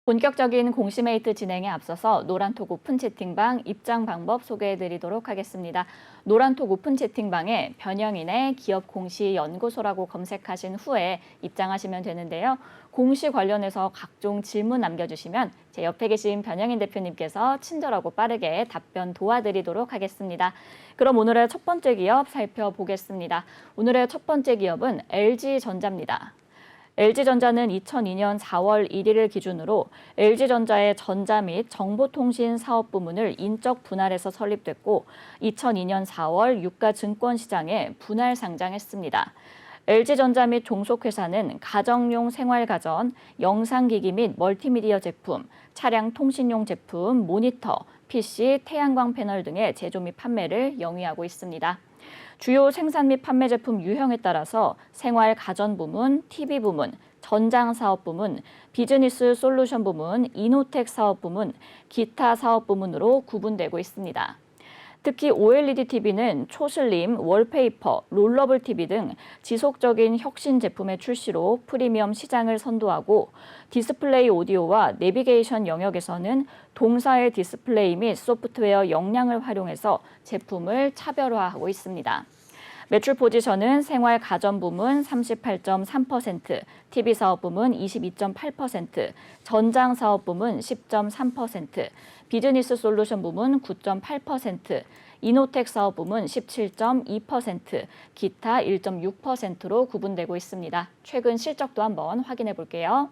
본격적인 공시메이트 진행에 앞서서 노란톡 오픈 채팅방 입장 방법 소개해드리도록 하겠습니다. 노란톡 오픈 채팅방에 변형인의 기업 공시 연구소라고 검색하신 후에 입장하시면 되는데요. 공시 관련해서 각종 질문 남겨주시면 제 옆에 계신 변형인 대표님께서 친절하고 빠르게 답변 도와드리도록 하겠습니다. 그럼 오늘의 첫 번째 기업 살펴보겠습니다. 오늘의 첫 번째 기업은 LG전자입니다. LG전자는 2002년 4월 1일을 기준으로 LG전자의 전자 및 정보통신 사업 부문을 인적 분할해서 설립됐고 2002년 4월 유가증권시장에 분할 상장했습니다. LG전자 및 종속회사는 가정용 생활가전, 영상기기 및 멀티미디어 제품, 차량 통신용 제품, 모니터, PC, 태양광 패널 등의 제조 및 판매를 영위하고 있습니다. 주요 생산 및 판매 제품 유형에 따라서 생활 가전 부문, TV 부문, 전장 사업 부문, 비즈니스 솔루션 부문, 이노텍 사업 부문, 기타 사업 부문으로 구분되고 있습니다. 특히 OLED TV는 초슬림, 월페이퍼, 롤러블 TV 등 지속적인 혁신 제품의 출시로 프리미엄 시장을 선도하고 디스플레이 오디오와 내비게이션 영역에서는 동사의 디스플레이 및 소프트웨어 역량을 활용해서 제품을 차별화하고 있습니다. 매출 포지션은 생활 가전 부문 38.3%, TV 사업 부문 22.8%, 전장 사업 부문 10.3%, 비즈니스 솔루션 부문 9.8%, 이노텍 사업 부문 17.2%, 기타 1.6%로 구분되고 있습니다. 최근 실적도 한번 확인해 볼게요.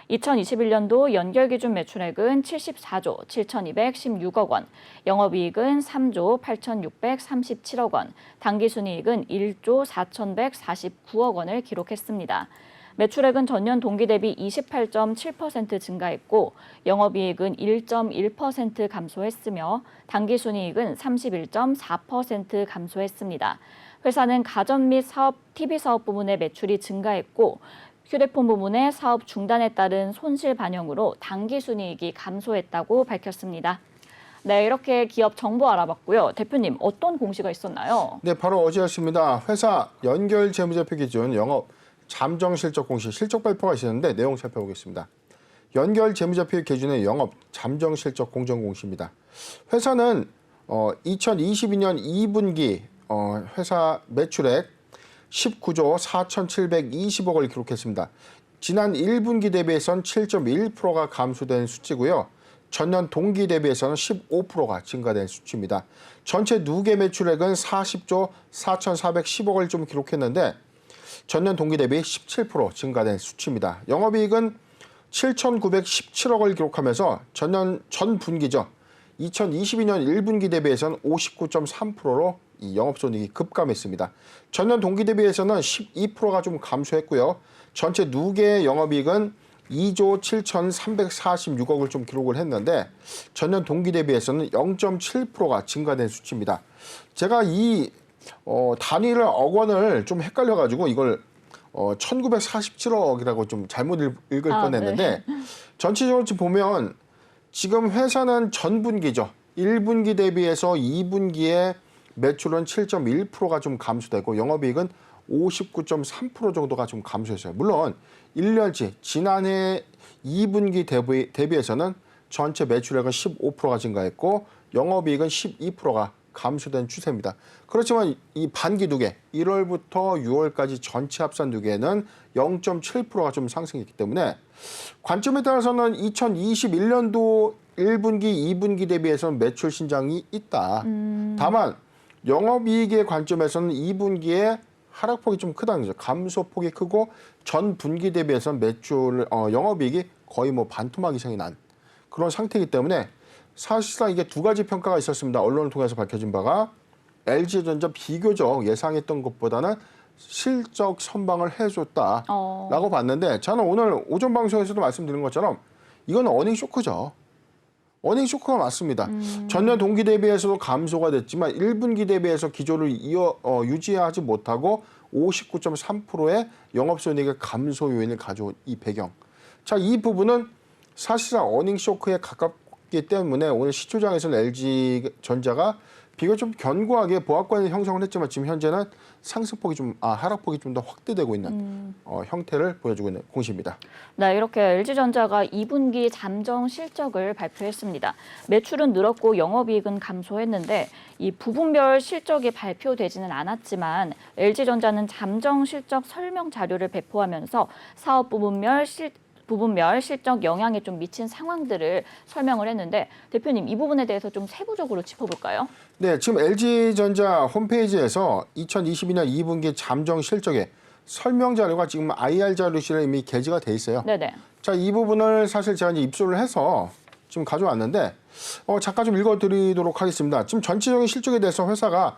2021년도 연결기준 매출액은 74조 7,216억 원, 영업이익은 3조 8,637억 원, 당기순이익은 1조 4,149억 원을 기록했습니다. 매출액은 전년 동기 대비 28.7% 증가했고 영업이익은 1.1% 감소했으며 당기순이익은 31.4% 감소했습니다. 회사는 가전 및 TV 사업 부문의 매출이 증가했고 휴대폰 부문의 사업 중단에 따른 손실 반영으로 당기순이익이 감소했다고 밝혔습니다. 네, 이렇게 기업 정보 알아봤고요. 대표님, 어떤 공시가 있었나요? 네, 바로 어제였습니다. 회사 연결 재무제표 기준 영업 잠정 실적 공시 실적 발표가 있었는데 내용 살펴보겠습니다. 연결 재무제표 기준의 영업 잠정 실적 공정 공시입니다. 회사는 2022년 2분기 회사 매출액 19조 4,720억을 기록했습니다. 지난 1분기 대비해서는 7.1%가 감소된 수치고요. 전년 동기 대비해서는 15%가 증가된 수치입니다. 전체 누계 매출액은 40조 4,410억을 좀 기록했는데 전년 동기 대비 17% 증가된 수치입니다. 영업이익은 7,917억을 기록하면서 전 분기죠. 2022년 1분기 대비해서는 59.3%로 이 영업손익이 급감했습니다. 전년 동기 대비해서는 12%가 좀 감소했고요. 전체 누계의 영업이익은 2조 7,346억을 좀 기록을 했는데 전년 동기 대비해서는 0.7%가 증가된 수치입니다. 제가 이 단위를 억 원을 좀 헷갈려가지고 이걸 1947억이라고 좀 잘못 읽을 뻔했는데 네. 전체적으로 보면 지금 회사는 전분기죠. 1분기 대비해서 2분기에 매출은 7.1%가 좀 감소되고 영업이익은 59.3% 정도가 좀 감소했어요. 물론 1년치 지난해 2분기 대비해서는 전체 매출액은 15%가 증가했고 영업이익은 12%가 감소된 추세입니다. 그렇지만 이 반기 누계 1월부터 6월까지 전체 합산 누계는 0.7%가 좀 상승했기 때문에 관점에 따라서는 2021년도 1분기, 2분기 대비해서는 매출 신장이 있다. 다만 영업이익의 관점에서는 2분기에 하락폭이 좀 크다는 거죠. 감소폭이 크고 전 분기 대비해서는 영업이익이 거의 반토막 이상이 난 그런 상태이기 때문에 사실상 이게 두 가지 평가가 있었습니다. 언론을 통해서 밝혀진 바가 LG전자 비교적 예상했던 것보다는 실적 선방을 해줬다라고 봤는데 저는 오늘 오전 방송에서도 말씀드린 것처럼 이건 어닝 쇼크죠. 어닝 쇼크가 맞습니다. 전년 동기 대비해서도 감소가 됐지만 1분기 대비해서 기조를 유지하지 못하고 59.3%의 영업손익의 감소 요인을 가져온 이 배경. 자, 이 부분은 사실상 어닝 쇼크에 가깝기 때문에 오늘 시초장에서는 LG전자가 비교적 좀 견고하게 보합권을 형성을 했지만 지금 현재는 상승폭이 하락폭이 좀 더 확대되고 있는 형태를 보여주고 있는 공시입니다. 네, 이렇게 LG전자가 2분기 잠정 실적을 발표했습니다. 매출은 늘었고 영업이익은 감소했는데 이 부분별 실적이 발표되지는 않았지만 LG전자는 잠정 실적 설명 자료를 배포하면서 사업 부분별 실적 영향에 좀 미친 상황들을 설명을 했는데 대표님 이 부분에 대해서 좀 세부적으로 짚어볼까요? 네, 지금 LG전자 홈페이지에서 2022년 2분기 잠정 실적의 설명 자료가 지금 IR 자료실에 이미 게시가 돼 있어요. 네네. 자, 이 부분을 사실 제가 이제 입수를 해서 지금 가져왔는데 잠깐 좀 읽어드리도록 하겠습니다. 지금 전체적인 실적에 대해서 회사가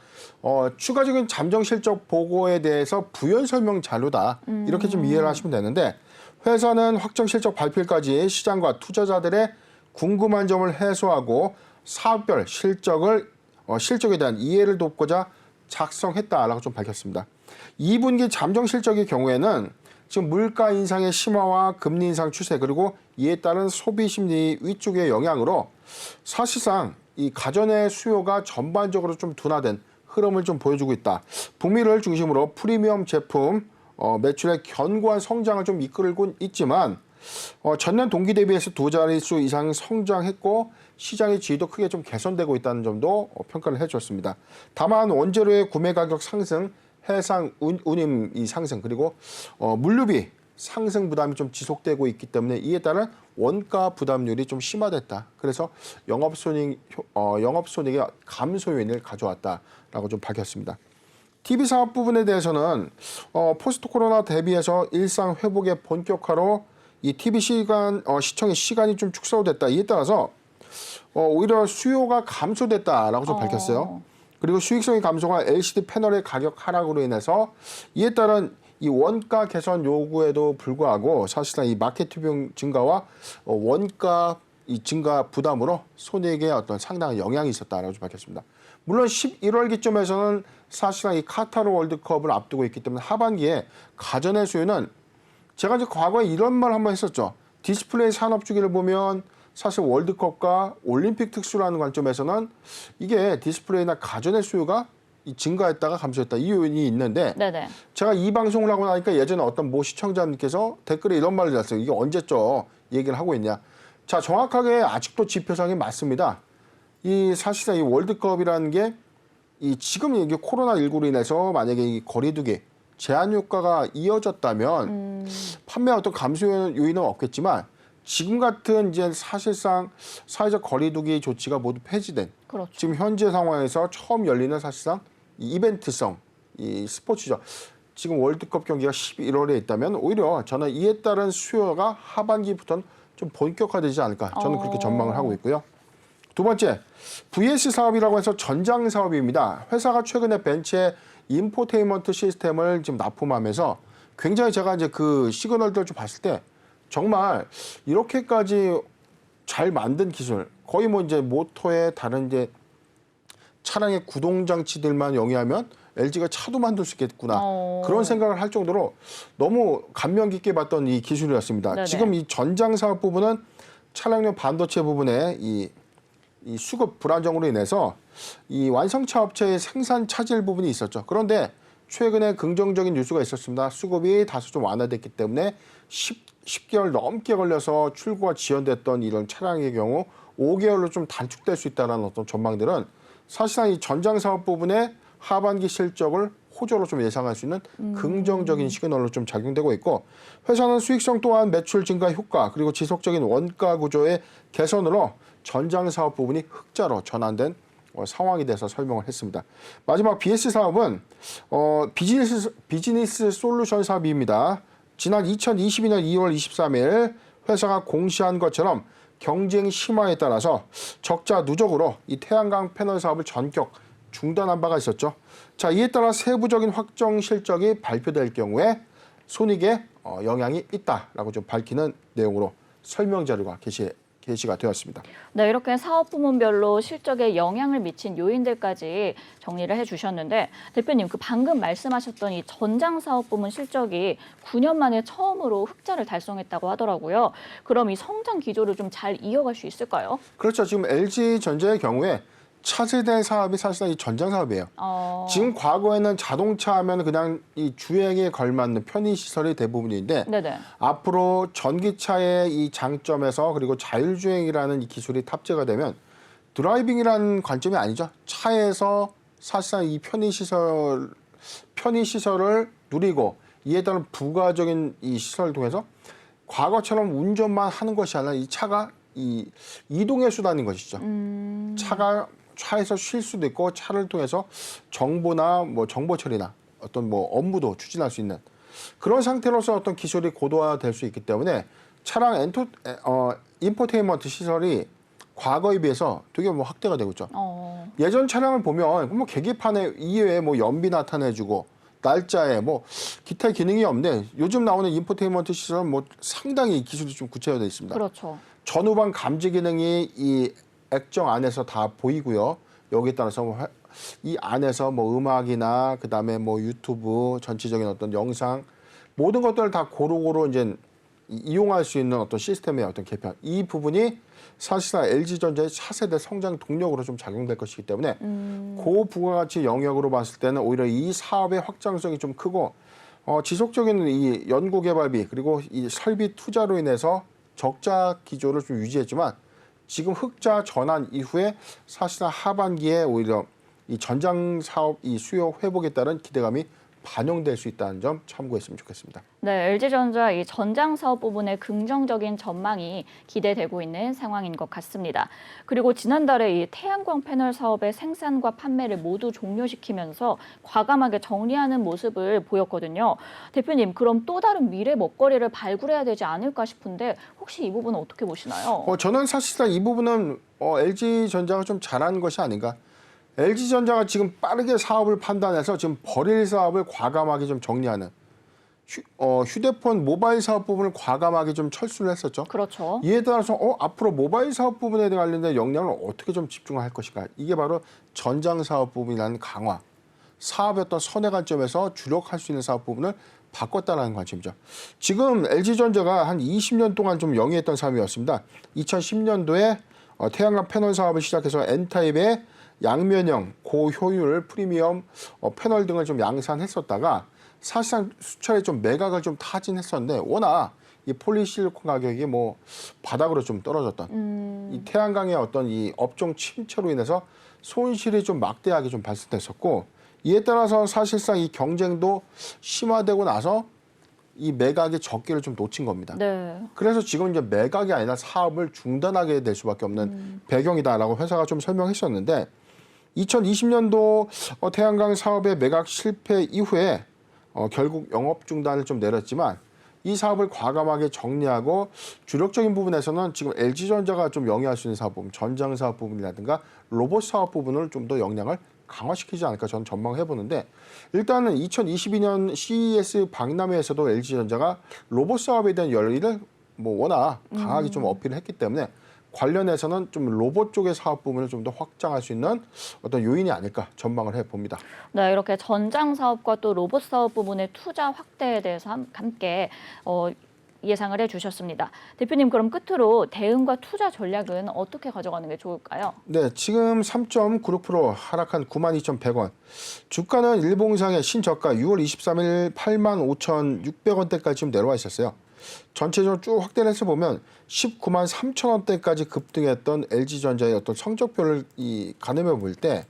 추가적인 잠정 실적 보고에 대해서 부연 설명 자료다 이렇게 좀 이해를 하시면 되는데 회사는 확정 실적 발표일까지 시장과 투자자들의 궁금한 점을 해소하고 사업별 실적에 대한 이해를 돕고자 작성했다라고 좀 밝혔습니다. 2분기 잠정 실적의 경우에는 지금 물가 인상의 심화와 금리 인상 추세 그리고 이에 따른 소비 심리 위축의 영향으로 사실상 이 가전의 수요가 전반적으로 좀 둔화된 흐름을 좀 보여주고 있다. 북미를 중심으로 프리미엄 제품 매출의 견고한 성장을 좀 이끌고 있지만 전년 동기 대비해서 두 자릿수 이상 성장했고 시장의 지위도 크게 좀 개선되고 있다는 점도 평가를 해주었습니다. 다만 원재료의 구매 가격 상승, 해상 운임 이 상승 그리고 물류비 상승 부담이 좀 지속되고 있기 때문에 이에 따른 원가 부담률이 좀 심화됐다. 그래서 영업손익의 감소 요인을 가져왔다라고 좀 밝혔습니다. TV 사업 부분에 대해서는 포스트 코로나 대비해서 일상 회복의 본격화로 이 TV 시청의 시간이 좀 축소됐다. 이에 따라서 오히려 수요가 감소됐다라고 좀 밝혔어요. 그리고 수익성의 감소가 LCD 패널의 가격 하락으로 인해서 이에 따른 이 원가 개선 요구에도 불구하고 사실상 이 마케팅 비용 증가와 원가 이 증가 부담으로 손익에 어떤 상당한 영향이 있었다라고 좀 밝혔습니다. 물론 11월 기점에서는 사실상 이 카타르 월드컵을 앞두고 있기 때문에 하반기에 가전의 수요는 제가 이제 과거에 이런 말 한번 했었죠. 디스플레이 산업 주기를 보면 사실 월드컵과 올림픽 특수라는 관점에서는 이게 디스플레이나 가전의 수요가 증가했다가 감소했다 이 요인이 있는데 네네. 제가 이 방송을 하고 나니까 예전에 어떤 모 시청자님께서 댓글에 이런 말을 했어요. 이게 언제적 얘기를 하고 있냐. 자, 정확하게 아직도 지표상이 맞습니다. 이 사실상 이 월드컵이라는 게 이 지금 이게 코로나19로 인해서 만약에 이 거리두기 제한 효과가 이어졌다면 판매 어떤 감소 요인은 없겠지만 지금 같은 이제 사실상 사회적 거리두기 조치가 모두 폐지된 그렇죠. 지금 현재 상황에서 처음 열리는 사실상 이 이벤트성 이 스포츠죠. 지금 월드컵 경기가 11월에 있다면 오히려 저는 이에 따른 수요가 하반기부터는 좀 본격화되지 않을까 저는 그렇게 전망을 하고 있고요. 두 번째, VS 사업이라고 해서 전장 사업입니다. 회사가 최근에 벤츠의 인포테인먼트 시스템을 지금 납품하면서 굉장히 제가 이제 그 시그널들을 좀 봤을 때 정말 이렇게까지 잘 만든 기술, 거의 뭐 이제 모터에 다른 이제 차량의 구동 장치들만 영위하면 LG가 차도 만들 수 있겠구나. 그런 생각을 할 정도로 너무 감명 깊게 봤던 이 기술이었습니다. 네네. 지금 이 전장 사업 부분은 차량용 반도체 부분에 이 수급 불안정으로 인해서 이 완성차 업체의 생산 차질 부분이 있었죠. 그런데 최근에 긍정적인 뉴스가 있었습니다. 수급이 다소 좀 완화됐기 때문에 10개월 넘게 걸려서 출고가 지연됐던 이런 차량의 경우 5개월로 좀 단축될 수 있다는 어떤 전망들은 사실상 이 전장 사업 부분의 하반기 실적을 호조로 좀 예상할 수 있는 긍정적인 시그널로 좀 작용되고 있고 회사는 수익성 또한 매출 증가 효과 그리고 지속적인 원가 구조의 개선으로 전장 사업 부분이 흑자로 전환된 상황이 돼서 설명을 했습니다. 마지막 BS 사업은 비즈니스 솔루션 사업입니다. 지난 2022년 2월 23일 회사가 공시한 것처럼 경쟁 심화에 따라서 적자 누적으로 이 태양광 패널 사업을 전격 중단한 바가 있었죠. 자, 이에 따라 세부적인 확정 실적이 발표될 경우에 손익에 영향이 있다라고 좀 밝히는 내용으로 설명 자료가 게시가 되었습니다. 네, 이렇게 사업 부문별로 실적에 영향을 미친 요인들까지 정리를 해주셨는데 대표님, 그 방금 말씀하셨던 이 전장 사업 부문 실적이 9년 만에 처음으로 흑자를 달성했다고 하더라고요. 그럼 이 성장 기조를 좀 잘 이어갈 수 있을까요? 그렇죠. 지금 LG전자의 경우에 차세대 사업이 사실상 이 전장 사업이에요. 어. 지금 과거에는 자동차 하면 그냥 이 주행에 걸맞는 편의 시설이 대부분인데 네네. 앞으로 전기차의 이 장점에서 그리고 자율주행이라는 이 기술이 탑재가 되면 드라이빙이라는 관점이 아니죠. 차에서 사실상 이 편의 시설을 누리고 이에 따른 부가적인 이 시설을 통해서 과거처럼 운전만 하는 것이 아니라 이 차가 이 이동의 수단인 것이죠. 차에서 쉴 수도 있고 차를 통해서 정보나 뭐 정보 처리나 어떤 뭐 업무도 추진할 수 있는 그런 상태로서 어떤 기술이 고도화될 수 있기 때문에 차량 인포테인먼트 시설이 과거에 비해서 되게 뭐 확대가 되고 있죠. 예전 차량을 보면 뭐 계기판에 이외에 뭐 연비 나타내주고 날짜에 뭐 기타 기능이 없는데 요즘 나오는 인포테인먼트 시설은 뭐 상당히 기술이 좀 구체화되어 있습니다. 그렇죠. 전후방 감지 기능이 이 액정 안에서 다 보이고요. 여기에 따라서 이 안에서 뭐 음악이나 그다음에 뭐 유튜브 전체적인 어떤 영상 모든 것들을 다 고루고루 이제 이용할 수 있는 어떤 시스템의 어떤 개편 이 부분이 사실상 LG전자의 차세대 성장 동력으로 좀 작용될 것이기 때문에 고부가가치 영역으로 봤을 때는 오히려 이 사업의 확장성이 좀 크고 지속적인 이 연구개발비 그리고 이 설비 투자로 인해서 적자 기조를 좀 유지했지만 지금 흑자 전환 이후에 사실상 하반기에 오히려 이 전장 사업 이 수요 회복에 따른 기대감이 반영될 수 있다는 점 참고했으면 좋겠습니다. 네, LG전자 이 전장 사업 부분에 긍정적인 전망이 기대되고 있는 상황인 것 같습니다. 그리고 지난달에 이 태양광 패널 사업의 생산과 판매를 모두 종료시키면서 과감하게 정리하는 모습을 보였거든요. 대표님, 그럼 또 다른 미래 먹거리를 발굴해야 되지 않을까 싶은데 혹시 이 부분은 어떻게 보시나요? 저는 사실상 이 부분은 LG전자가 좀 잘한 것이 아닌가. LG전자가 지금 빠르게 사업을 판단해서 지금 버릴 사업을 과감하게 좀 정리하는 휴대폰 모바일 사업 부분을 과감하게 좀 철수를 했었죠. 그렇죠. 이에 따라서 앞으로 모바일 사업 부분에 관련된 역량을 어떻게 좀 집중할 것인가. 이게 바로 전장 사업 부분이라는 강화, 사업의 어떤 선의 관점에서 주력할 수 있는 사업 부분을 바꿨다는 관점이죠. 지금 LG전자가 한 20년 동안 좀 영위했던 사업이었습니다. 2010년도에 태양광 패널 사업을 시작해서 N타입의 양면형, 고효율, 프리미엄 패널 등을 좀 양산했었다가 사실상 수차례 좀 매각을 좀 타진했었는데 워낙 이 폴리실리콘 가격이 뭐 바닥으로 좀 떨어졌던 이 태양광의 어떤 이 업종 침체로 인해서 손실이 좀 막대하게 좀 발생됐었고 이에 따라서 사실상 이 경쟁도 심화되고 나서 이 매각의 적기를 좀 놓친 겁니다. 네. 그래서 지금 이제 매각이 아니라 사업을 중단하게 될 수밖에 없는 배경이다라고 회사가 좀 설명했었는데 2020년도 태양광 사업의 매각 실패 이후에 결국 영업 중단을 좀 내렸지만 이 사업을 과감하게 정리하고 주력적인 부분에서는 지금 LG전자가 좀 영위할 수 있는 사업 부분, 전장 사업 부분이라든가 로봇 사업 부분을 좀 더 역량을 강화시키지 않을까 저는 전망해 보는데 일단은 2022년 CES 박람회에서도 LG전자가 로봇 사업에 대한 열의를 뭐 워낙 강하게 좀 어필을 했기 때문에 관련해서는 좀 로봇 쪽의 사업 부분을 좀 더 확장할 수 있는 어떤 요인이 아닐까 전망을 해봅니다. 네, 이렇게 전장 사업과 또 로봇 사업 부분의 투자 확대에 대해서 함께 예상을 해주셨습니다. 대표님, 그럼 끝으로 대응과 투자 전략은 어떻게 가져가는 게 좋을까요? 네, 지금 3.96% 하락한 92,100원. 주가는 일봉상의 신저가 6월 23일 85,600원대까지 좀 내려와 있었어요. 전체적으로 쭉 확대를 해서 보면 19만 3천 원대까지 급등했던 LG전자의 어떤 성적표를 가늠해 볼 때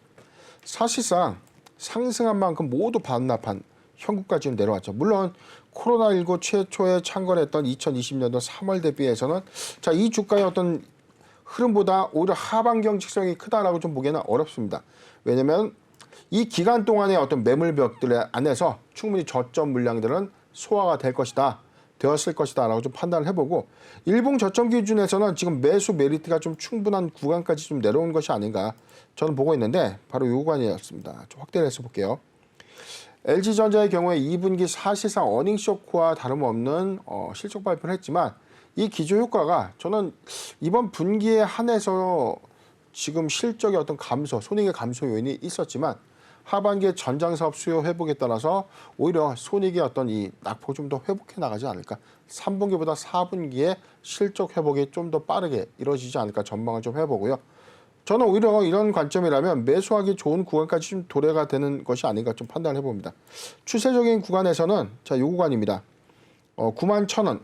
사실상 상승한 만큼 모두 반납한 현구까지 좀 내려왔죠. 물론 코로나19 최초에 창궐했던 2020년도 3월 대비해서는 이 주가의 어떤 흐름보다 오히려 하반 경직성이 크다라고 좀 보기에는 어렵습니다. 왜냐하면 이 기간 동안의 어떤 매물벽들 안에서 충분히 저점 물량들은 소화가 되었을 것이다라고 좀 판단을 해보고 일봉 저점 기준에서는 지금 매수 메리트가 좀 충분한 구간까지 좀 내려온 것이 아닌가 저는 보고 있는데 바로 이 구간이었습니다. 좀 확대를 해서 볼게요. LG전자의 경우에 2분기 사실상 어닝 쇼크와 다름없는 실적 발표를 했지만 이 기조 효과가 저는 이번 분기에 한해서 지금 실적의 어떤 감소, 손익의 감소 요인이 있었지만 하반기에 전장 사업 수요 회복에 따라서 오히려 손익의 어떤 이 낙폭 좀 더 회복해 나가지 않을까. 3분기보다 4분기에 실적 회복이 좀 더 빠르게 이루어지지 않을까 전망을 좀 해보고요. 저는 오히려 이런 관점이라면 매수하기 좋은 구간까지 좀 도래가 되는 것이 아닌가 좀 판단을 해봅니다. 추세적인 구간에서는 자, 이 구간입니다. 91,000원.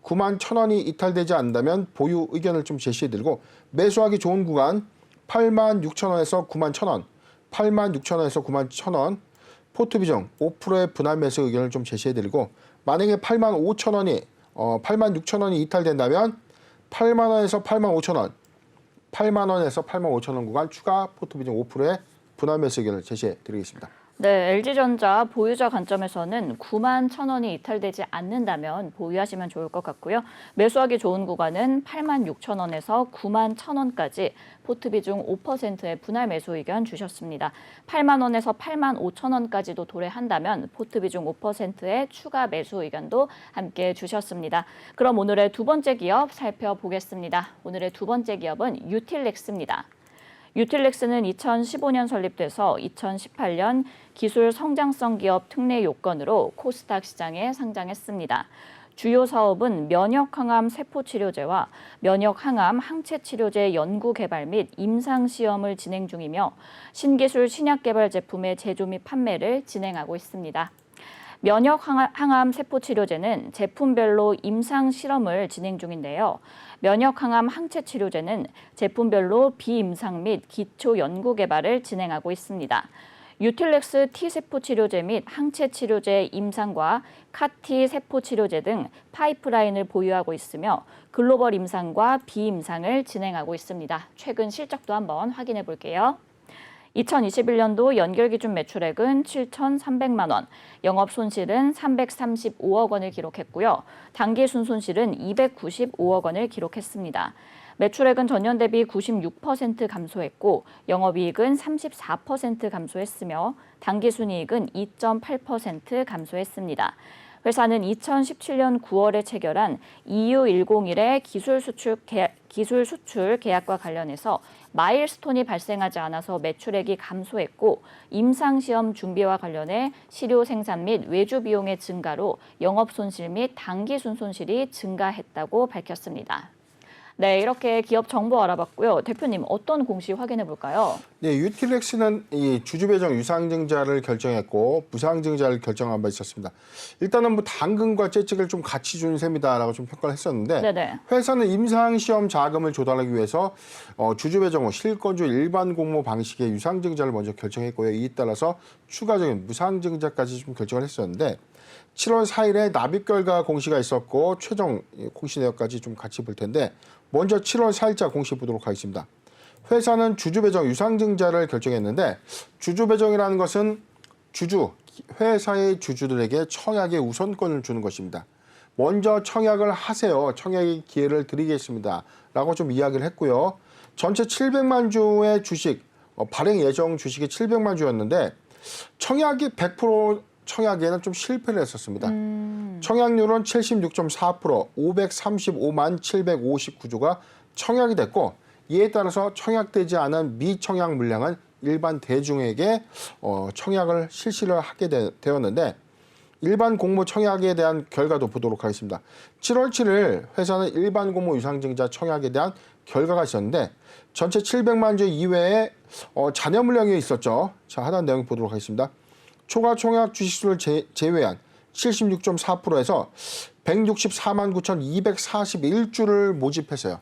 91,000원이 이탈되지 않는다면 보유 의견을 좀 제시해드리고 매수하기 좋은 구간 86,000원에서 91,000원, 86,000원에서 91,000원 포트 비중 5%의 분할 매수 의견을 좀 제시해드리고 만약에 85,000원이 86,000원이 이탈된다면 8만원에서 85,000원, 8만원에서 85,000원 구간 추가 포트 비중 5%의 분할 매수 의견을 제시해드리겠습니다. 네, LG전자 보유자 관점에서는 91,000원이 이탈되지 않는다면 보유하시면 좋을 것 같고요. 매수하기 좋은 구간은 86,000원에서 91,000원까지 포트 비중 5%의 분할 매수 의견 주셨습니다. 8만 원에서 85,000원까지도 도래한다면 포트 비중 5%의 추가 매수 의견도 함께 주셨습니다. 그럼 오늘의 두 번째 기업 살펴보겠습니다. 오늘의 두 번째 기업은 유틸렉스입니다. 유틸렉스는 2015년 설립돼서 2018년 기술 성장성 기업 특례 요건으로 코스닥 시장에 상장했습니다. 주요 사업은 면역항암 세포치료제와 면역항암 항체치료제 연구 개발 및 임상 시험을 진행 중이며 신기술 신약 개발 제품의 제조 및 판매를 진행하고 있습니다. 면역항암 세포치료제는 제품별로 임상 실험을 진행 중인데요. 면역항암 항체치료제는 제품별로 비임상 및 기초 연구 개발을 진행하고 있습니다. 유틸렉스 T세포치료제 및 항체치료제 임상과 카티 세포치료제 등 파이프라인을 보유하고 있으며 글로벌 임상과 비임상을 진행하고 있습니다. 최근 실적도 한번 확인해 볼게요. 2021년도 연결 기준 매출액은 7,300만 원, 영업 손실은 335억 원을 기록했고요. 당기 순손실은 295억 원을 기록했습니다. 매출액은 전년 대비 96% 감소했고 영업이익은 34% 감소했으며 당기순이익은 2.8% 감소했습니다. 회사는 2017년 9월에 체결한 EU101의 기술 수출 계약과 관련해서 마일스톤이 발생하지 않아서 매출액이 감소했고 임상시험 준비와 관련해 시료 생산 및 외주 비용의 증가로 영업 손실 및 당기 순손실이 증가했다고 밝혔습니다. 네, 이렇게 기업 정보 알아봤고요. 대표님 어떤 공시 확인해 볼까요? 네, 유틸렉스는 이 주주 배정 유상증자를 결정했고 무상증자를 결정한 바 있었습니다. 일단은 뭐 당근과 채찍을 좀 같이 준 셈이다라고 좀 평가를 했었는데 네네. 회사는 임상 시험 자금을 조달하기 위해서 주주 배정 후 실권주 일반 공모 방식의 유상증자를 먼저 결정했고요. 이에 따라서 추가적인 무상증자까지 좀 결정을 했었는데 7월 4일에 납입 결과 공시가 있었고 최종 공시 내역까지 좀 같이 볼 텐데 먼저 7월 4일자 공시 보도록 하겠습니다. 회사는 주주 배정 유상증자를 결정했는데 주주 배정이라는 것은 회사의 주주들에게 청약의 우선권을 주는 것입니다. 먼저 청약을 하세요. 청약의 기회를 드리겠습니다. 라고 좀 이야기를 했고요. 전체 700만 주의 주식, 발행 예정 주식이 700만 주였는데 청약이 100% 청약에는 좀 실패를 했었습니다. 청약률은 76.4%, 535만 759주가 청약이 됐고 이에 따라서 청약되지 않은 미청약 물량은 일반 대중에게 청약을 실시를 하게 되었는데 일반 공모 청약에 대한 결과도 보도록 하겠습니다. 7월 7일 회사는 일반 공모 유상증자 청약에 대한 결과가 있었는데 전체 700만 주 이외에 잔여 물량이 있었죠. 자, 하단 내용 보도록 하겠습니다. 초과 청약 주식수를 제외한 76.4%에서 164만 9,241주를 모집했어요.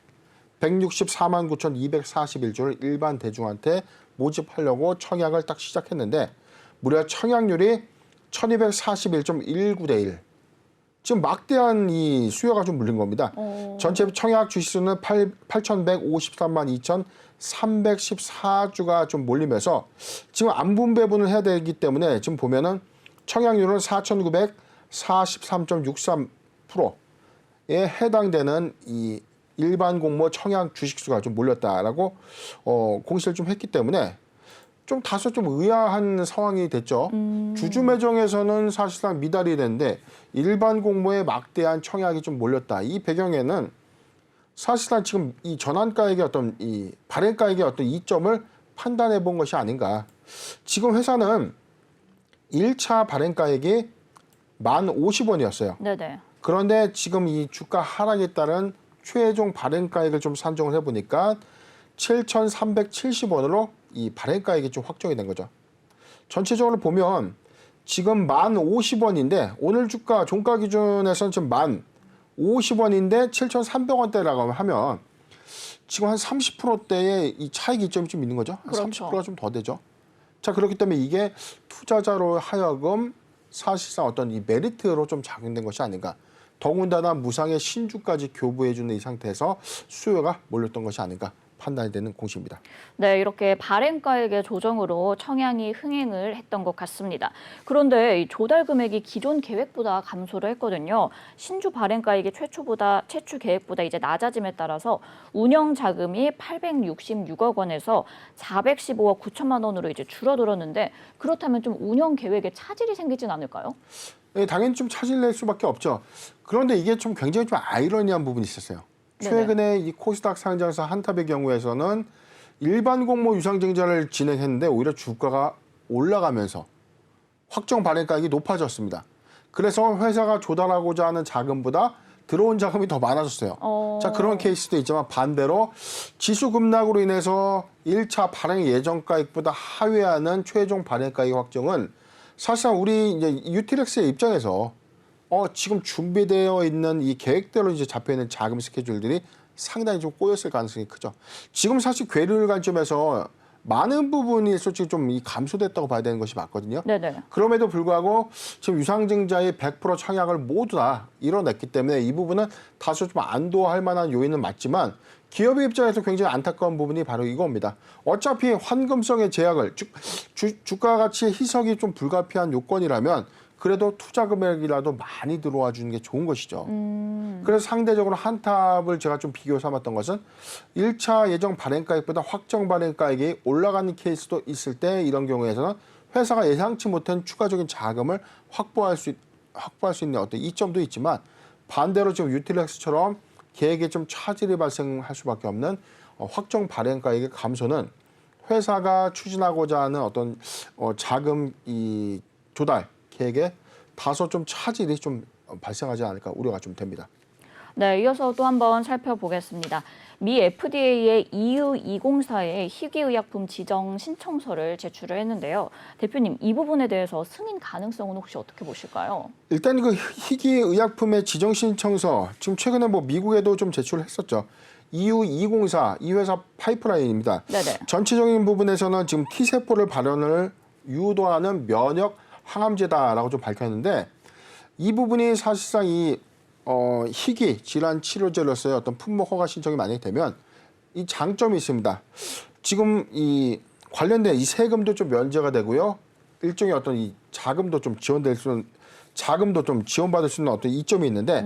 164만 9,241주를 일반 대중한테 모집하려고 청약을 딱 시작했는데 무려 청약률이 1241.19대 1. 지금 막대한 이 수요가 좀 물린 겁니다. 전체 청약 주식수는 8,153만 2,314주가 좀 몰리면서 지금 안분 배분을 해야 되기 때문에 지금 보면은 청약률은 4,943.63%에 해당되는 이 일반 공모 청약 주식수가 좀 몰렸다라고 공시를 좀 했기 때문에 좀 다소 좀 의아한 상황이 됐죠. 주주 매정에서는 사실상 미달이 됐는데 일반 공모에 막대한 청약이 좀 몰렸다. 이 배경에는 사실상 지금 이 전환가액의 어떤 이 발행가액의 어떤 이점을 판단해 본 것이 아닌가. 지금 회사는 1차 발행가액이 10,050원이었어요. 네네. 그런데 지금 이 주가 하락에 따른 최종 발행가액을 좀 산정을 해보니까 7,370원으로 이 발행가액이 좀 확정이 된 거죠. 전체적으로 보면 지금 1,050원인데 오늘 주가 종가 기준에서는 지금 1,050원인데 7,300원대라고 하면 지금 한 30%대의 이 차익 이점이 좀 있는 거죠. 한 그렇죠. 30%가 좀 더 되죠. 자, 그렇기 때문에 이게 투자자로 하여금 사실상 어떤 이 메리트로 좀 작용된 것이 아닌가. 더군다나 무상의 신주까지 교부해주는 이 상태에서 수요가 몰렸던 것이 아닌가 판단이 되는 공시입니다. 네, 이렇게 발행가액의 조정으로 청양이 흥행을 했던 것 같습니다. 그런데 이 조달 금액이 기존 계획보다 감소를 했거든요. 신주 발행가액이 최초 계획보다 이제 낮아짐에 따라서 운영 자금이 866억 원에서 415억 9천만 원으로 이제 줄어들었는데 그렇다면 좀 운영 계획에 차질이 생기진 않을까요? 네, 당연히 좀 차질 낼 수밖에 없죠. 그런데 이게 좀 굉장히 좀 아이러니한 부분이 있었어요. 네네. 최근에 이 코스닥 상장사 한탑의 경우에서는 일반 공모 유상증자를 진행했는데 오히려 주가가 올라가면서 확정 발행가액이 높아졌습니다. 그래서 회사가 조달하고자 하는 자금보다 들어온 자금이 더 많아졌어요. 자, 그런 케이스도 있지만 반대로 지수 급락으로 인해서 1차 발행 예정가액보다 하회하는 최종 발행가액 확정은 사실상 우리 이제 유틸렉스의 입장에서 지금 준비되어 있는 이 계획대로 이제 잡혀 있는 자금 스케줄들이 상당히 좀 꼬였을 가능성이 크죠. 지금 사실 괴리를 관점에서 많은 부분이 솔직히 좀 이 감소됐다고 봐야 되는 것이 맞거든요. 네네. 그럼에도 불구하고 지금 유상증자의 100% 청약을 모두 다 이뤄냈기 때문에 이 부분은 다소 좀 안도할 만한 요인은 맞지만 기업의 입장에서 굉장히 안타까운 부분이 바로 이겁니다. 어차피 환금성의 제약을 주가 가치의 희석이 좀 불가피한 요건이라면 그래도 투자 금액이라도 많이 들어와 주는 게 좋은 것이죠. 그래서 상대적으로 한탑을 제가 좀 비교 삼았던 것은 1차 예정 발행가액보다 확정 발행가액이 올라가는 케이스도 있을 때 이런 경우에서는 회사가 예상치 못한 추가적인 자금을 확보할 수 있는 어떤 이점도 있지만 반대로 지금 유틸렉스처럼 계획에 좀 차질이 발생할 수밖에 없는 확정 발행가액의 감소는 회사가 추진하고자 하는 어떤 자금 이 조달 계획에 다소 좀 차질이 좀 발생하지 않을까 우려가 좀 됩니다. 네, 이어서 또 한번 살펴보겠습니다. 미 FDA의 EU204에 희귀의약품 지정 신청서를 제출을 했는데요. 대표님, 이 부분에 대해서 승인 가능성은 혹시 어떻게 보실까요? 일단 그 희귀의약품의 지정 신청서 지금 최근에 뭐 미국에도 좀 제출했었죠. EU204 이 회사 파이프라인입니다. 네네. 전체적인 부분에서는 지금 T세포를 발현을 유도하는 면역 항암제다라고 좀 밝혔는데 이 부분이 사실상 이 희귀 질환 치료제로서의 어떤 품목 허가 신청이 만약에 되면 이 장점이 있습니다. 지금 이 관련된 이 세금도 좀 면제가 되고요. 일종의 어떤 이 자금도 좀 지원받을 수 있는 어떤 이점이 있는데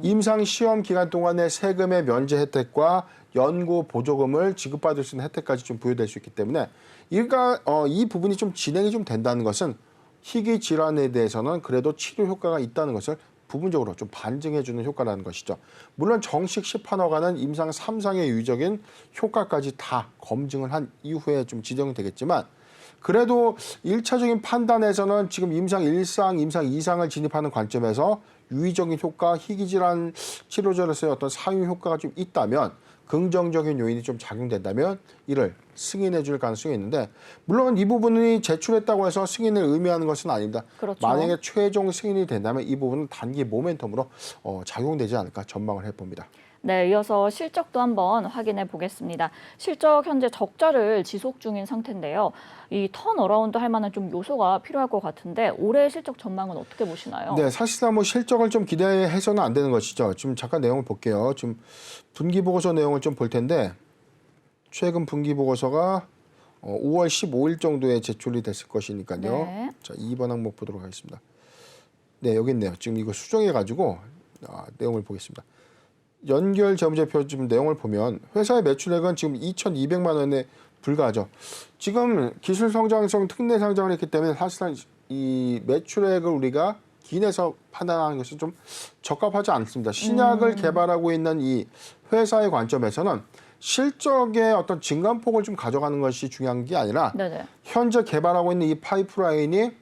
임상 시험 기간 동안의 세금의 면제 혜택과 연구 보조금을 지급받을 수 있는 혜택까지 좀 부여될 수 있기 때문에 이 부분이 좀 진행이 좀 된다는 것은 희귀 질환에 대해서는 그래도 치료 효과가 있다는 것을 부분적으로 좀 반증해주는 효과라는 것이죠. 물론 정식 시판허가는 임상 3상의 유의적인 효과까지 다 검증을 한 이후에 좀 지정이 되겠지만 그래도 1차적인 판단에서는 지금 임상 1상, 임상 2상을 진입하는 관점에서 유의적인 효과, 희귀질환 치료제로서의 어떤 상위 효과가 좀 있다면 긍정적인 요인이 좀 작용된다면 이를 승인해 줄 가능성이 있는데 물론 이 부분이 제출했다고 해서 승인을 의미하는 것은 아닙니다. 그렇죠. 만약에 최종 승인이 된다면 이 부분은 단기 모멘텀으로 작용되지 않을까 전망을 해봅니다. 네, 이어서 실적도 한번 확인해 보겠습니다. 실적 현재 적자를 지속 중인 상태인데요. 이 턴어라운드 할 만한 좀 요소가 필요할 것 같은데 올해 실적 전망은 어떻게 보시나요? 네, 사실상 뭐 실적을 좀 기대해서는 안 되는 것이죠. 지금 잠깐 내용을 볼게요. 지금 분기 보고서 내용을 좀 볼 텐데 최근 분기 보고서가 5월 15일 정도에 제출이 됐을 것이니까요. 네. 자, 2번 항목 보도록 하겠습니다. 네, 여기 있네요. 지금 이거 수정해가지고 내용을 보겠습니다. 연결 재무제표 지금 내용을 보면 회사의 매출액은 지금 2,200만 원에 불과하죠. 지금 기술 성장성 특례 상장을 했기 때문에 사실상 이 매출액을 우리가 기인해서 판단하는 것은 좀 적합하지 않습니다. 신약을 개발하고 있는 이 회사의 관점에서는 실적의 어떤 증감폭을 좀 가져가는 것이 중요한 게 아니라 네네. 현재 개발하고 있는 이 파이프라인이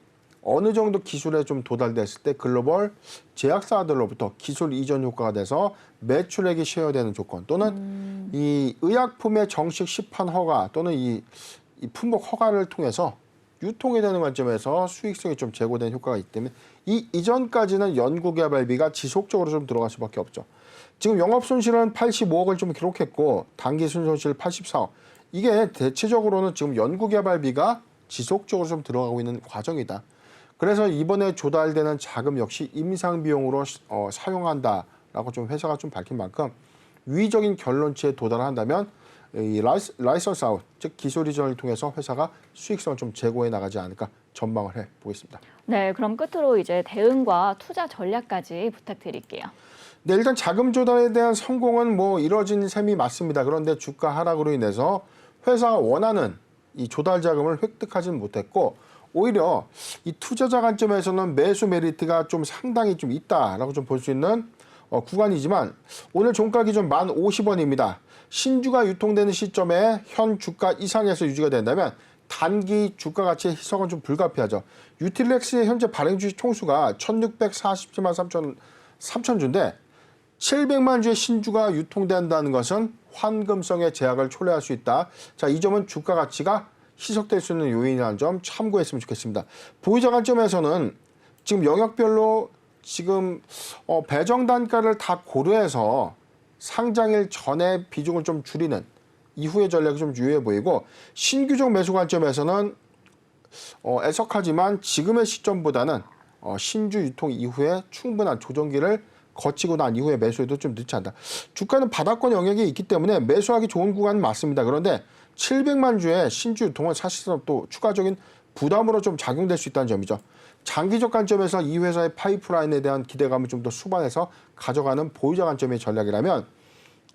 어느 정도 기술에 좀 도달됐을 때 글로벌 제약사들로부터 기술 이전 효과가 돼서 매출액이 쉐어되는 조건 또는 이 의약품의 정식 시판 허가 또는 이 품목 허가를 통해서 유통이 되는 관점에서 수익성이 좀 제고된 효과가 있기 때문에 이 이전까지는 연구개발비가 지속적으로 좀 들어갈 수밖에 없죠. 지금 영업손실은 85억을 좀 기록했고 단기 순손실 84억. 이게 대체적으로는 지금 연구개발비가 지속적으로 좀 들어가고 있는 과정이다. 그래서 이번에 조달되는 자금 역시 임상비용으로 사용한다라고 좀 회사가 좀 밝힌 만큼 위적인 결론치에 도달한다면 이 라이선스 아웃, 즉 기술 이전을 통해서 회사가 수익성을 좀 제고해 나가지 않을까 전망을 해 보겠습니다. 네, 그럼 끝으로 이제 대응과 투자 전략까지 부탁드릴게요. 네, 일단 자금 조달에 대한 성공은 뭐 이뤄진 셈이 맞습니다. 그런데 주가 하락으로 인해서 회사가 원하는 이 조달 자금을 획득하지는 못했고 오히려 이 투자자 관점에서는 매수 메리트가 좀 상당히 좀 있다라고 좀 볼 수 있는 구간이지만 오늘 종가 기준 1,050원입니다. 신주가 유통되는 시점에 현 주가 이상에서 유지가 된다면 단기 주가 가치의 희석은 좀 불가피하죠. 유틸렉스의 현재 발행 주식 총수가 1,647만 3천 주인데 700만 주의 신주가 유통된다는 것은 환금성의 제약을 초래할 수 있다. 자, 이 점은 주가 가치가 희석될 수 있는 요인이라는 점 참고했으면 좋겠습니다. 보유자 관점에서는 지금 영역별로 지금 배정 단가를 다 고려해서 상장일 전에 비중을 좀 줄이는 이후의 전략이 좀 유효해 보이고 신규종 매수 관점에서는 애석하지만 지금의 시점보다는 신주 유통 이후에 충분한 조정기를 거치고 난 이후에 매수해도 좀 늦지 않다. 주가는 바닥권 영역이 있기 때문에 매수하기 좋은 구간은 맞습니다. 그런데 700만 주의 신주 유통은 사실상 또 추가적인 부담으로 좀 작용될 수 있다는 점이죠. 장기적 관점에서 이 회사의 파이프라인에 대한 기대감을 좀 더 수반해서 가져가는 보유자 관점의 전략이라면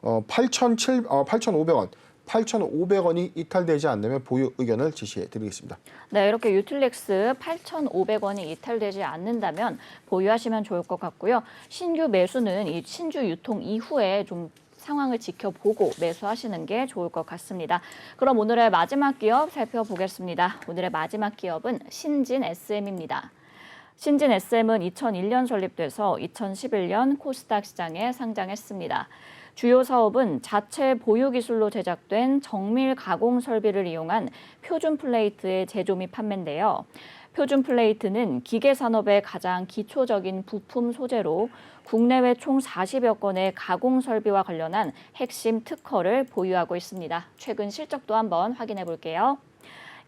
8,500원, 8,500원이 이탈되지 않으면 보유 의견을 지시해 드리겠습니다. 네, 이렇게 유틸렉스 8,500원이 이탈되지 않는다면 보유하시면 좋을 것 같고요. 신규 매수는 이 신주 유통 이후에 좀 상황을 지켜보고 매수하시는 게 좋을 것 같습니다. 그럼 오늘의 마지막 기업 살펴보겠습니다. 오늘의 마지막 기업은 신진 SM입니다. 신진 SM은 2001년 설립돼서 2011년 코스닥 시장에 상장했습니다. 주요 사업은 자체 보유 기술로 제작된 정밀 가공 설비를 이용한 표준 플레이트의 제조 및 판매인데요. 표준 플레이트는 기계 산업의 가장 기초적인 부품 소재로 국내외 총 40여 건의 가공 설비와 관련한 핵심 특허를 보유하고 있습니다. 최근 실적도 한번 확인해 볼게요.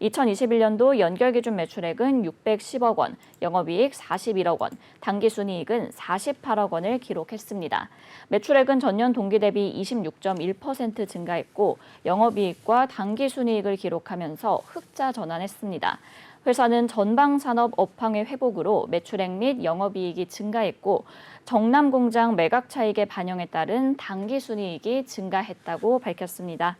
2021년도 연결 기준 매출액은 610억 원, 영업이익 41억 원, 당기순이익은 48억 원을 기록했습니다. 매출액은 전년 동기 대비 26.1% 증가했고 영업이익과 당기순이익을 기록하면서 흑자 전환했습니다. 회사는 전방산업 업황의 회복으로 매출액 및 영업이익이 증가했고 정남 공장 매각 차익의 반영에 따른 당기순이익이 증가했다고 밝혔습니다.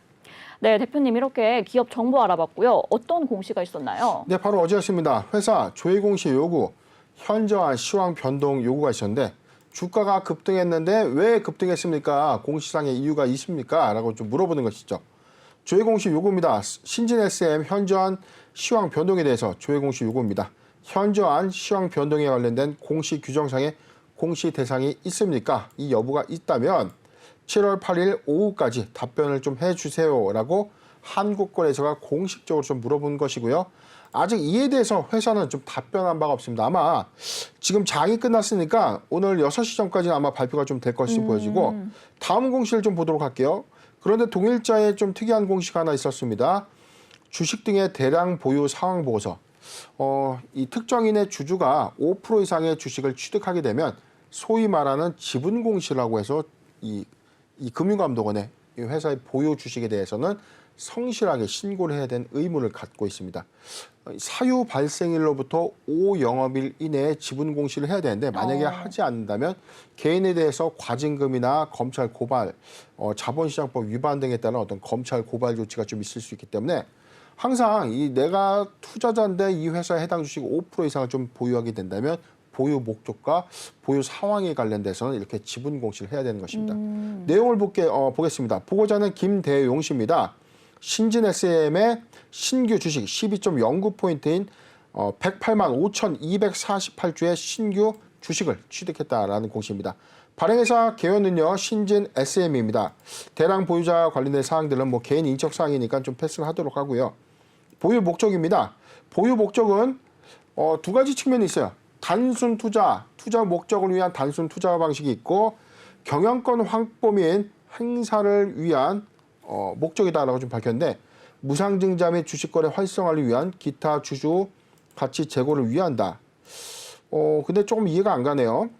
네, 대표님 이렇게 기업 정보 알아봤고요. 어떤 공시가 있었나요? 네, 바로 어제였습니다. 회사 조회 공시 요구, 현저한 시황 변동 요구가 있었는데 주가가 급등했는데 왜 급등했습니까? 공시상의 이유가 있습니까? 라고 좀 물어보는 것이죠. 조회 공시 요구입니다. 신진 SM 현저한 시황 변동에 대해서 조회 공시 요구입니다. 현저한 시황 변동에 관련된 공시 규정상의 공시 대상이 있습니까? 이 여부가 있다면 7월 8일 오후까지 답변을 좀 해주세요라고 한국거래소가 공식적으로 좀 물어본 것이고요. 아직 이에 대해서 회사는 좀 답변한 바가 없습니다. 아마 지금 장이 끝났으니까 오늘 6시 전까지는 아마 발표가 좀 될 것으로 보여지고 다음 공시를 좀 보도록 할게요. 그런데 동일자에 좀 특이한 공시가 하나 있었습니다. 주식 등의 대량 보유 상황 보고서. 이 특정인의 주주가 5% 이상의 주식을 취득하게 되면 소위 말하는 지분 공시라고 해서 이 금융감독원의 이 회사의 보유 주식에 대해서는 성실하게 신고를 해야 되는 의무를 갖고 있습니다. 사유 발생일로부터 5영업일 이내에 지분 공시를 해야 되는데 만약에 하지 않는다면 개인에 대해서 과징금이나 검찰 고발, 자본시장법 위반 등에 따른 어떤 검찰 고발 조치가 좀 있을 수 있기 때문에 항상 내가 투자자인데 이 회사에 해당 주식 5% 이상을 좀 보유하게 된다면 보유 목적과 보유 상황에 관련돼서는 이렇게 지분 공시를 해야 되는 것입니다. 내용을 보겠습니다. 보고자는 김대용 씨입니다. 신진 SM의 신규 주식 12.09포인트인 108만 5,248주의 신규 주식을 취득했다라는 공시입니다. 발행회사 개요는요 신진 SM입니다. 대량 보유자 관련된 사항들은 뭐 개인 인적 사항이니까 좀 패스를 하도록 하고요. 보유 목적입니다. 보유 목적은 두 가지 측면이 있어요. 단순 투자 목적을 위한 단순 투자 방식이 있고 경영권 확보 및 행사를 위한 목적이다라고 좀 밝혔는데 무상증자 및 주식거래 활성화를 위한 기타 주주 가치 제고를 위한다. 근데 조금 이해가 안 가네요.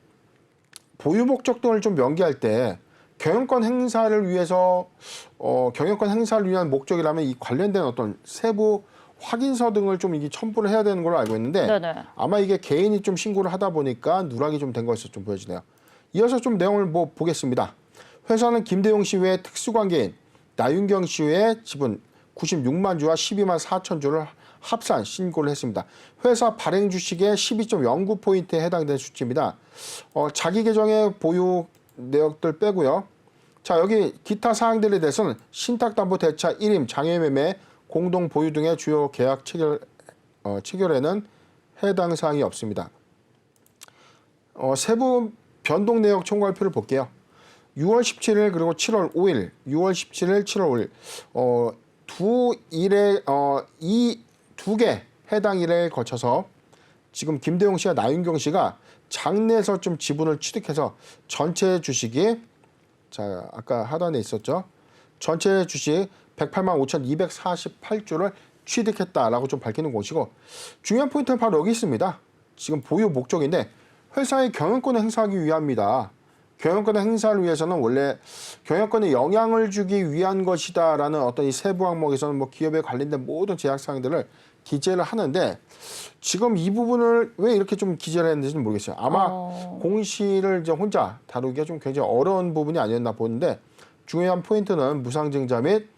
보유 목적 등을 좀 명기할 때 경영권 행사를 위해서 경영권 행사를 위한 목적이라면 이 관련된 어떤 세부 확인서 등을 좀 이게 첨부를 해야 되는 걸로 알고 있는데 네네. 아마 이게 개인이 좀 신고를 하다 보니까 누락이 좀 된 것으로 좀 보여지네요. 이어서 좀 내용을 보겠습니다. 회사는 김대용 씨 외에 특수관계인 나윤경 씨 외에 지분 96만 주와 12만 4천 주를 합산 신고를 했습니다. 회사 발행 주식의 12.09포인트에 해당되는 수치입니다. 자기 계정의 보유 내역들 빼고요. 자, 여기 기타 사항들에 대해서는 신탁담보대차 1임, 장외매매, 공동 보유 등의 주요 계약 체결에는 해당 사항이 없습니다. 세부 변동 내역 청구할표를 볼게요. 6월 17일 그리고 7월 5일, 6월 17일, 7월 5일 이 두 개 해당 일에 거쳐서 지금 김대용 씨와 나윤경 씨가 장내에서 좀 지분을 취득해서 전체 주식이 자 아까 하단에 있었죠. 전체 주식 108만 5,248주를 취득했다라고 좀 밝히는 것이고 중요한 포인트는 바로 여기 있습니다. 지금 보유 목적인데 회사의 경영권을 행사하기 위함입니다. 경영권의 행사를 위해서는 원래 경영권에 영향을 주기 위한 것이다라는 어떤 이 세부 항목에서는 뭐 기업에 관련된 모든 제약 사항들을 기재를 하는데 지금 이 부분을 왜 이렇게 좀 기재를 했는지는 모르겠어요. 아마 공시를 이제 혼자 다루기가 좀 굉장히 어려운 부분이 아니었나 보는데 중요한 포인트는 무상증자 및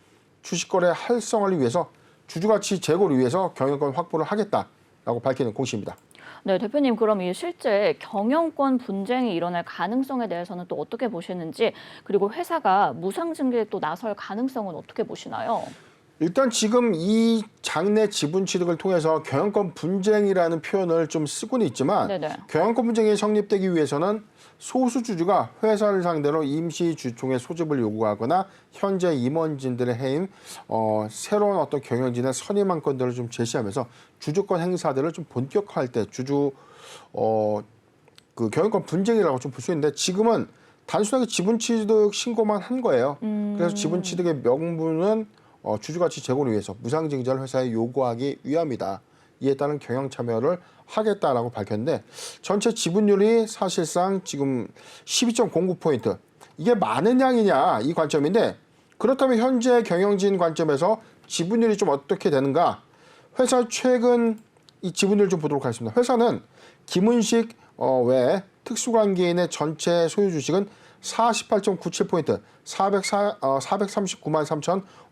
주식거래 활성화를 위해서 주주가치 제고를 위해서 경영권 확보를 하겠다라고 밝히는 공시입니다. 네, 대표님 그럼 이 실제 경영권 분쟁이 일어날 가능성에 대해서는 또 어떻게 보시는지 그리고 회사가 무상증자에 또 나설 가능성은 어떻게 보시나요? 일단 지금 이 장내 지분 취득을 통해서 경영권 분쟁이라는 표현을 좀 쓰고는 있지만 네네. 경영권 분쟁이 성립되기 위해서는 소수 주주가 회사를 상대로 임시 주총의 소집을 요구하거나 현재 임원진들의 해임, 새로운 어떤 경영진의 선임한 건들을 좀 제시하면서 주주권 행사들을 좀 본격화할 때 그 경영권 분쟁이라고 좀 볼 수 있는데 지금은 단순하게 지분 취득 신고만 한 거예요. 그래서 지분 취득의 명분은 주주가치 제고를 위해서 무상증자를 회사에 요구하기 위함이다. 이에 따른 경영 참여를 하겠다라고 밝혔는데 전체 지분율이 사실상 지금 12.09포인트. 이게 많은 양이냐 이 관점인데 그렇다면 현재 경영진 관점에서 지분율이 좀 어떻게 되는가? 회사 최근 이 지분율 좀 보도록 하겠습니다. 회사는 김은식 외 특수관계인의 전체 소유 주식은 48.97포인트, 439만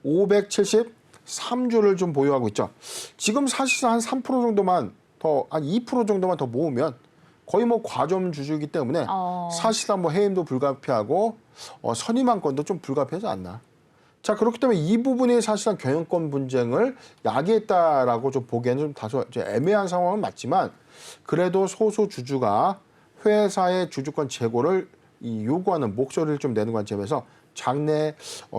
3,573주를 좀 보유하고 있죠. 지금 사실상 한 3% 정도만 더, 한 2% 정도만 더 모으면 거의 뭐 과점 주주이기 때문에 사실상 뭐 해임도 불가피하고 선임한 건도 좀 불가피하지 않나. 자, 그렇기 때문에 이 부분이 사실상 경영권 분쟁을 야기했다라고 좀 보기에는 좀 다소 애매한 상황은 맞지만 그래도 소수 주주가 회사의 주주권 제고를 요구하는 목소리를 좀 내는 관점에서 장내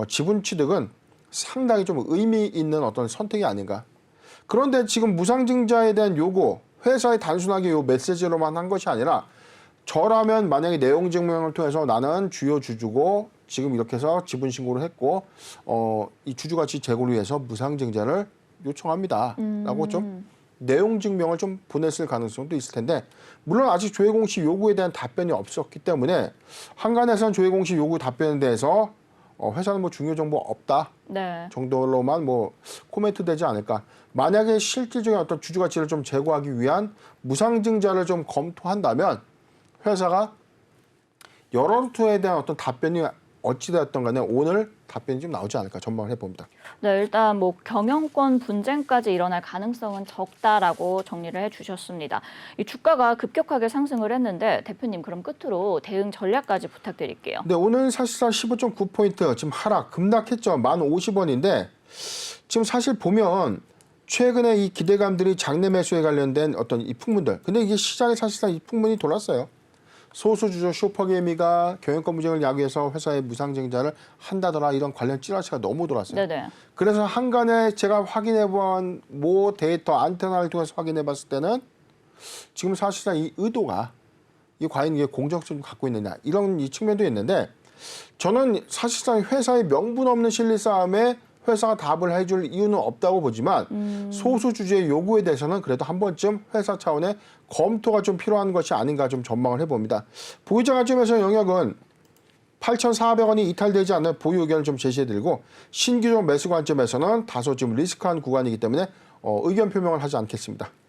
지분 취득은 상당히 좀 의미 있는 어떤 선택이 아닌가. 그런데 지금 무상증자에 대한 요구, 회사에 단순하게 요 메시지로만 한 것이 아니라 저라면 만약에 내용 증명을 통해서 나는 주요 주주고 지금 이렇게 해서 지분 신고를 했고 이 주주가치 제고를 위해서 무상증자를 요청합니다. 라고 좀 내용 증명을 좀 보냈을 가능성도 있을 텐데 물론 아직 조회공시 요구에 대한 답변이 없었기 때문에 한간에서는 조회공시 요구 답변에 대해서 회사는 뭐 중요 정보 없다 네. 정도로만 뭐 코멘트 되지 않을까. 만약에 실질적인 어떤 주주가치를 좀 제고하기 위한 무상증자를 좀 검토한다면 회사가 여러 루트에 대한 어떤 답변이 어찌되었던 간에 오늘 답변이 좀 나오지 않을까 전망을 해봅니다. 네, 일단 뭐 경영권 분쟁까지 일어날 가능성은 적다라고 정리를 해주셨습니다. 이 주가가 급격하게 상승을 했는데 대표님 그럼 끝으로 대응 전략까지 부탁드릴게요. 네, 오늘 사실상 15.9포인트 지금 하락, 급락했죠. 1050원인데 지금 사실 보면 최근에 이 기대감들이 장내 매수에 관련된 어떤 이 풍문들. 근데 이게 시장에 사실상 이 풍문이 돌았어요. 소수주주 슈퍼게이미가 경영권 분쟁을 야기해서 회사의 무상증자를 한다더라 이런 관련 찌라시가 너무 돌았어요. 네네. 그래서 한간에 제가 확인해본 모 데이터 안테나를 통해서 확인해봤을 때는 지금 사실상 이 의도가 이 과연 이게 공정성 갖고 있느냐 이런 이 측면도 있는데 저는 사실상 회사의 명분 없는 실리 싸움에 회사가 답을 해줄 이유는 없다고 보지만 소수주주의 요구에 대해서는 그래도 한 번쯤 회사 차원의 검토가 좀 필요한 것이 아닌가 좀 전망을 해봅니다. 보유자 관점에서 영역은 8,400원이 이탈되지 않는 보유 의견을 좀 제시해드리고 신규적 매수 관점에서는 다소 좀 리스크한 구간이기 때문에 의견 표명을 하지 않겠습니다.